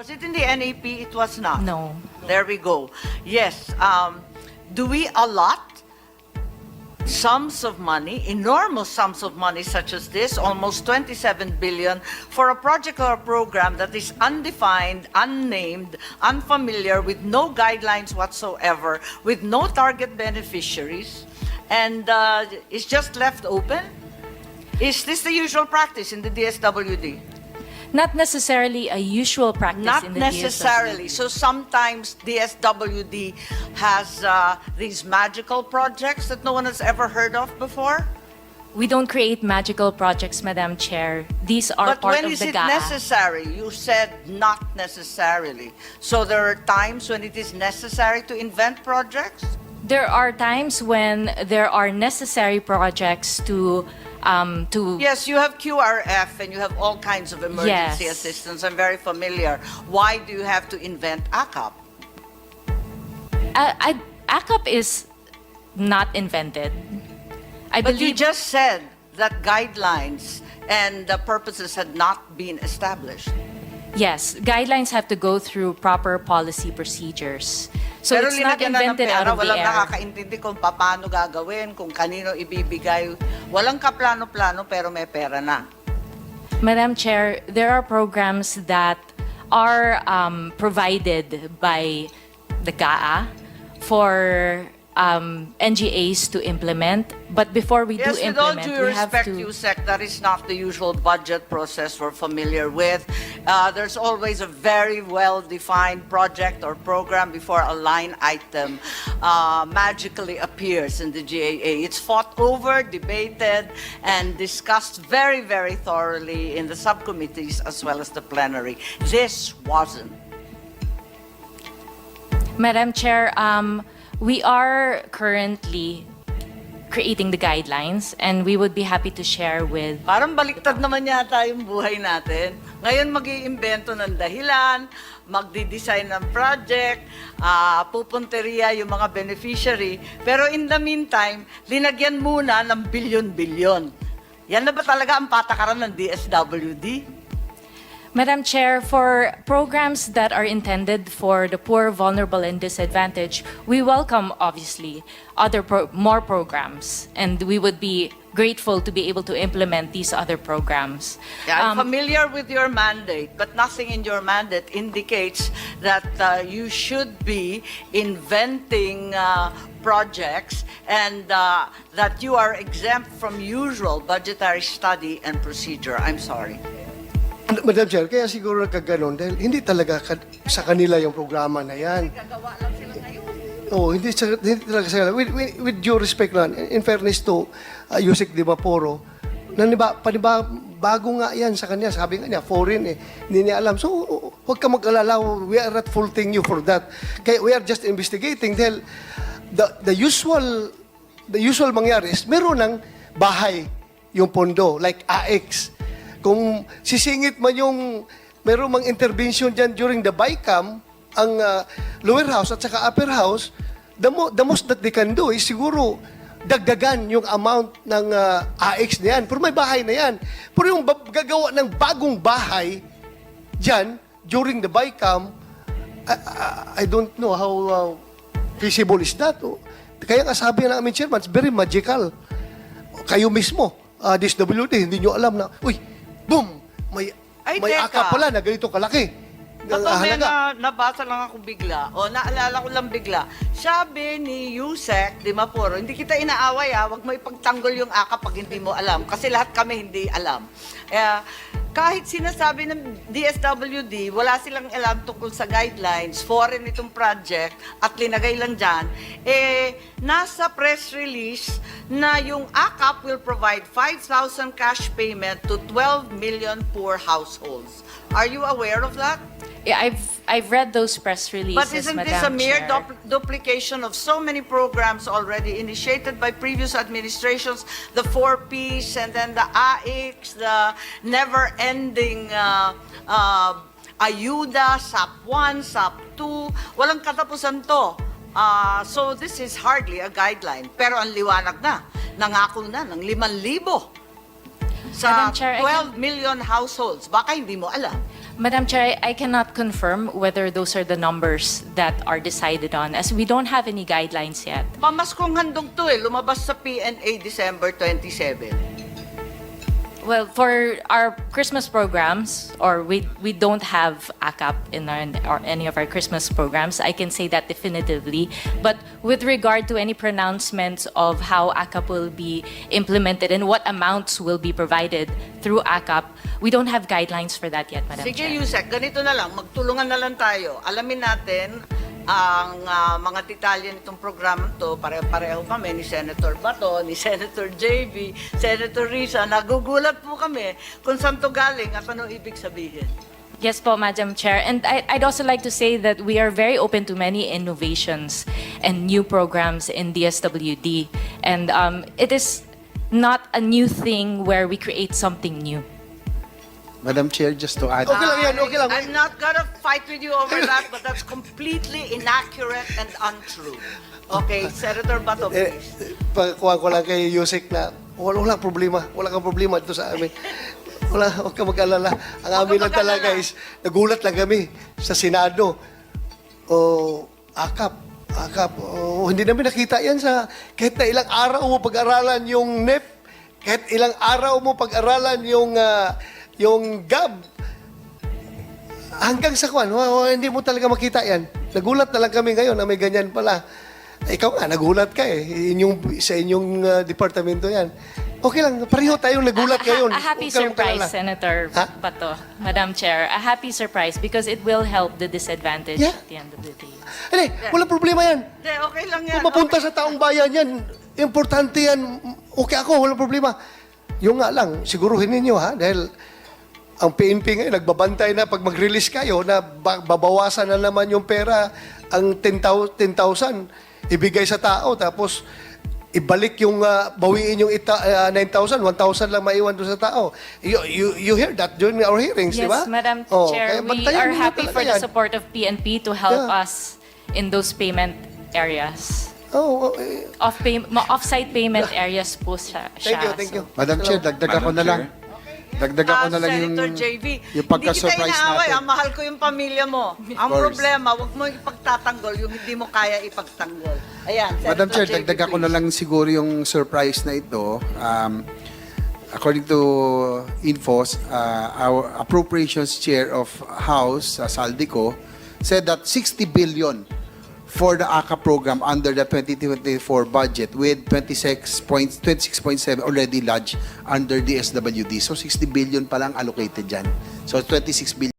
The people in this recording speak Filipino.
Was it in the NAP? It was not. No. There we go. Yes. Do we allot sums of money, enormous sums of money such as this, almost 27 billion, for a project or a program that is undefined, unnamed, unfamiliar, with no guidelines whatsoever, with no target beneficiaries, and is just left open? Is this the usual practice in the DSWD? Not necessarily a usual practice Not in the necessarily. DSWD. So sometimes DSWD has these magical projects that no one has ever heard of before. We don't create magical projects, Madam Chair. These are But part when of is the it GAA. necessary? You said not necessarily. So there are times when it is necessary to invent projects? There are times when there are necessary projects to Yes, you have QRF and you have all kinds of emergency Yes. assistance. I'm very familiar. Why do you have to invent AKAP? AKAP is not invented. I But you believe just said that guidelines and the purposes had not been established. yes, guidelines have to go through proper policy procedures. So Pero it's not linagyan na ng invented out pera, of the walang air. nakakaintindi kung paano gagawin, kung kanino ibibigay. Walang kaplano-plano pero may pera na. Madam Chair, there are programs that are provided by the GAA for NGAs to implement. But before we Yes, do with all implement, due we have respect, to... USEC, that is not the usual budget process we're familiar with. There's always a very well-defined project or program before a line item magically appears in the GAA. It's fought over, debated, and discussed very, very thoroughly in the subcommittees as well as the plenary. This wasn't. Madam Chair, we are currently creating the guidelines and we would be happy to share with... Parang baliktad naman yata yung buhay natin. Ngayon mag-iimbento ng dahilan, magdi-design ng project, pupunteriya yung mga beneficiary. Pero in the meantime, linagyan muna ng bilyon-bilyon. Yan na ba talaga ang patakaran ng DSWD? Madam Chair, for programs that are intended for the poor, vulnerable, and disadvantaged, we welcome, obviously, more programs. And we would be grateful to be able to implement these other programs. Yeah, I'm familiar with your mandate, but nothing in your mandate indicates that you should be inventing projects and that you are exempt from usual budgetary study and procedure. I'm sorry. Madam Chair, kaya siguro nagkaganon dahil hindi talaga sa kanila yung programa na yan. Gagawa lang sila ngayon. Oo, hindi talaga sa kanila. With due respect lang, in fairness to Yusek Di Maporo, bago nga yan sa kanya. Sabi nga niya, foreign eh. Hindi niya alam. So, huwag ka mag-alala. We are not faulting you for that. Kaya we are just investigating dahil the usual mangyari is meron ng bahay yung pondo, like AX. Kung sisingit man yung meron mang intervention dyan during the BICAM, ang lower house at saka upper house, the most that they can do is siguro dagdagan yung amount ng AX na yan. Pero may bahay na yan. Pero yung gagawa ng bagong bahay dyan during the BICAM, I don't know how feasible is that. Kaya nga sabi ng aming chairman, it's very magical. Kayo mismo, DSWD, hindi nyo alam na, uy, boom! May teka. AKAP pala na ganito kalaki. May nabasa lang ako bigla, o naalala ko lang bigla. Sabi ni Yusek Di Maporo, hindi kita inaaway wag mo ipagtanggol yung AKAP pag hindi mo alam. Kasi lahat kami hindi alam. Kahit sinasabi ng DSWD, wala silang alam tungkol sa guidelines, foreign itong project, at linagay lang dyan, nasa press release na yung AKAP will provide 5,000 cash payment to 12 million poor households. Are you aware of that? Yeah, I've read those press releases, But isn't this a Madam mere Chair. duplication of so many programs already initiated by previous administrations, the 4Ps and then the AIX, the never-ending ayuda, SAP 1, SAP 2, walang katapusan to. So this is hardly a guideline. Pero ang liwanag na, nangako na ng 5,000 sa Madam Chair, 12 million households. Baka hindi mo alam. Madam Chair, I cannot confirm whether those are the numbers that are decided on, as we don't have any guidelines yet. Pamaskong handog to lumabas sa PNA December 27. Well, for our Christmas programs, or we don't have AKAP in or any of our Christmas programs, I can say that definitively. But with regard to any pronouncements of how AKAP will be implemented and what amounts will be provided through AKAP, we don't have guidelines for that yet, Madam Sige, Chair. Yusek, ganito na lang, magtulungan na lang tayo. Alamin natin ang mga detalye nitong programa to. Pareho kami ni Senator Bato, ni Senator JB, Senator Risa. Nagugulat po kami kung saan to galing at ano ibig sabihin. Yes po, Madam Chair. And I'd also like to say that we are very open to many innovations and new programs in DSWD. And it is not a new thing where we create something new. Madam Chair, just to add. Okay lang yan, okay lang. I'm not gonna fight with you over that, but that's completely inaccurate and untrue. Okay, Senator Bato, please. Pagkuha ko lang kay Yusek na wala problema. Wala kang problema dito sa amin. Huwag ka mag-alala. Ang amin lang talaga is, nagulat lang kami sa Senado. AKAP. Hindi namin nakita yan sa, kahit na ilang araw mo pag-aralan yung NEP, kahit ilang araw mo pag-aralan yung GAB, hanggang sa kwan, hindi mo talaga makita yan. Nagulat na lang kami ngayon na may ganyan pala. Ikaw nga, nagulat ka sa inyong departamento yan. Okay lang, pareho tayong nagulat ngayon. A happy Huwag kang surprise, mag-alala. Senator Bato, Madam Chair. A happy surprise because it will help the disadvantaged Yeah. at the end of the day. Hindi, walang problema yan. Hindi, okay lang yan. Kung mapunta sa taong bayan yan, importante yan. Okay ako, walang problema. Yung nga lang, siguruhin ninyo dahil ang PNP ngayon, nagbabantay na pag mag-release kayo na babawasan na naman yung pera, ang 10,000 ibigay sa tao, tapos ibalik yung, bawiin yung 9,000, 1,000 lang maiwan doon sa tao. You hear that during our hearings, di ba? Yes, Madam kaya Chair, we bantayan are ninyo happy talaga for the yan. support of PNP to help Yeah. us in those payment areas. Eh, Off-site payment areas po siya. thank you. Madam Chair, dagdagan ko na lang. Dagdagan ko na lang yung, Senator JV, yung pagka-surprise hindi kita inaaway, natin. mahal ko yung pamilya mo. Ang course. problema, wag mo ipagtatanggol yung hindi mo kaya ipagtanggol. Ayan, Madam Senator Chair, JV, dagdagan ko na please. lang siguro yung surprise na ito. According to Infos, our appropriations chair of House, Saldico, said that 60 billion for the AKAP program under the 2024 budget with 26.7 already lodged under DSWD. So 60 billion pa lang allocated dyan. So 26 billion